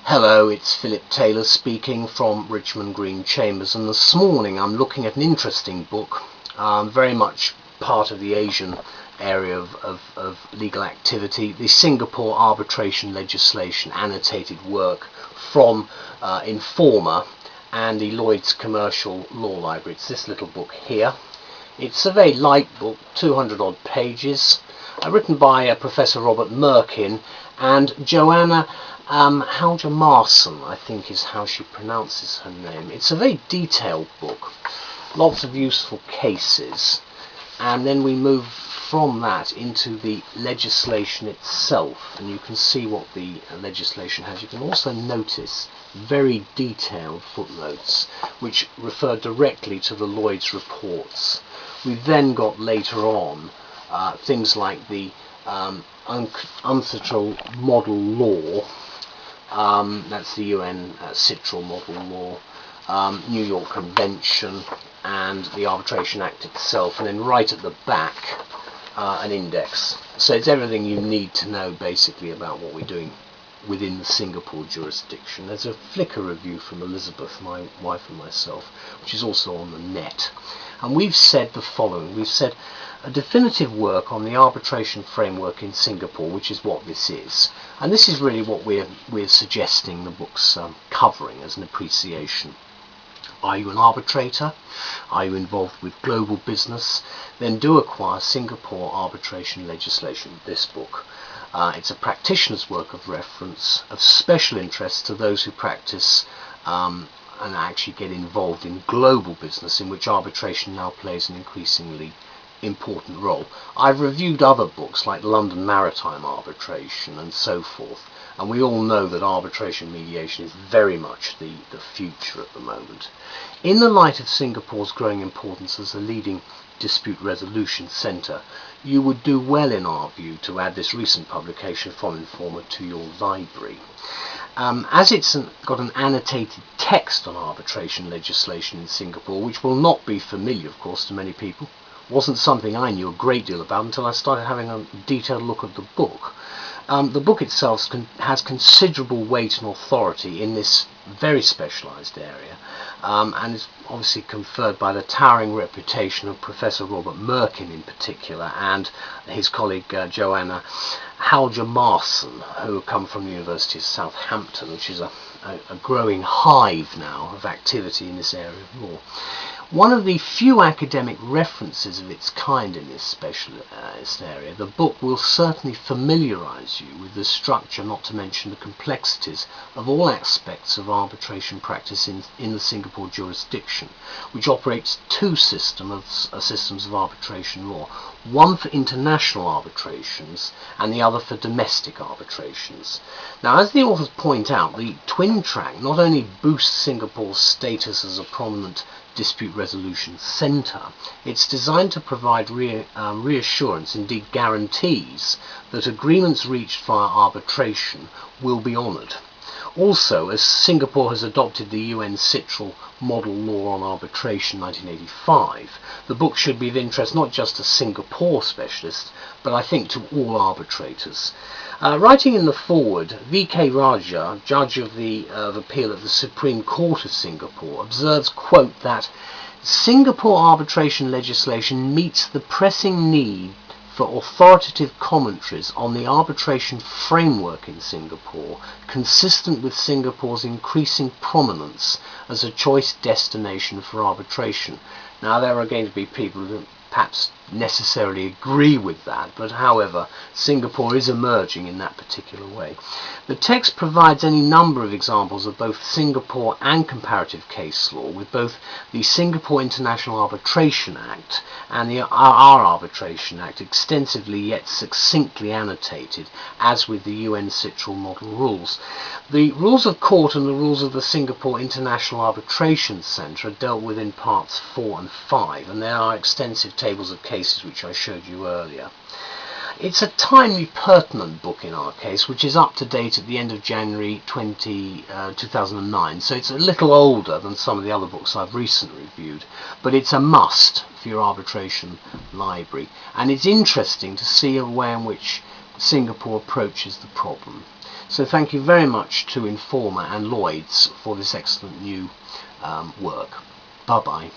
Hello, it's Philip Taylor speaking from Richmond Green Chambers, and this morning I'm looking at an interesting book, very much part of the Asian area of legal activity, the Singapore Arbitration Legislation annotated work from Informa and the Lloyd's Commercial Law Library. It's this little book here. It's a very light book, 200 odd pages, written by Professor Robert Merkin and Johanna Hjalmarsson, I think is how she pronounces her name. It's a very detailed book, lots of useful cases, and then we move from that into the legislation itself, and you can see what the legislation has. You can also notice very detailed footnotes which refer directly to the Lloyd's reports. We've then got later on things like the UNCITRAL model law, that's the UN CITRAL model law, New York Convention, and the Arbitration Act itself, and then right at the back an index. So it's everything you need to know basically about what we're doing within the Singapore jurisdiction. There's a Flickr review from Elizabeth, my wife, and myself, which is also on the net. And we've said the following. We've said a definitive work on the arbitration framework in Singapore, which is what this is. And this is really what we're suggesting the book's covering as an appreciation. Are you an arbitrator? Are you involved with global business? Then do acquire Singapore Arbitration Legislation, this book. It's a practitioner's work of reference, of special interest to those who practice and actually get involved in global business, in which arbitration now plays an increasingly important role. I've reviewed other books like London Maritime Arbitration and so forth, and we all know that arbitration mediation is very much the future at the moment. In the light of Singapore's growing importance as a leading dispute resolution centre, you would do well, in our view, to add this recent publication from Informa to your library. As it's got an annotated text on arbitration legislation in Singapore, which will not be familiar, of course, to many people, wasn't something I knew a great deal about until I started having a detailed look at the book. The book itself has considerable weight and authority in this very specialised area, and is obviously conferred by the towering reputation of Professor Robert Merkin in particular, and his colleague Johanna Hjalmarsson, who come from the University of Southampton, which is a growing hive now of activity in this area of law. One of the few academic references of its kind in this specialist area, the book will certainly familiarise you with the structure, not to mention the complexities, of all aspects of arbitration practice in the Singapore jurisdiction, which operates two systems of arbitration law, one for international arbitrations and the other for domestic arbitrations. Now, as the authors point out, the twin track not only boosts Singapore's status as a prominent dispute resolution centre, it's designed to provide reassurance, indeed guarantees, that agreements reached via arbitration will be honoured. Also, as Singapore has adopted the UN CITRAL model law on arbitration 1985, the book should be of interest not just to Singapore specialists, but I think to all arbitrators. Writing in the foreword, V.K. Raja, Judge of Appeal at the Supreme Court of Singapore, observes, quote, that Singapore arbitration legislation meets the pressing need for authoritative commentaries on the arbitration framework in Singapore, consistent with Singapore's increasing prominence as a choice destination for arbitration. Now, there are going to be people who perhaps necessarily agree with that, but however, Singapore is emerging in that particular way. The text provides any number of examples of both Singapore and comparative case law, with both the Singapore International Arbitration Act and our Arbitration Act extensively yet succinctly annotated, as with the UN CITRAL model rules. The rules of court and the rules of the Singapore International Arbitration Centre are dealt with in parts 4 and 5, and there are extensive tables of cases which I showed you earlier. It's a timely, pertinent book in our case, which is up to date at the end of January 2009, so it's a little older than some of the other books I've recently reviewed, but it's a must for your arbitration library, and it's interesting to see a way in which Singapore approaches the problem. So thank you very much to Informa and Lloyd's for this excellent new work. Bye bye.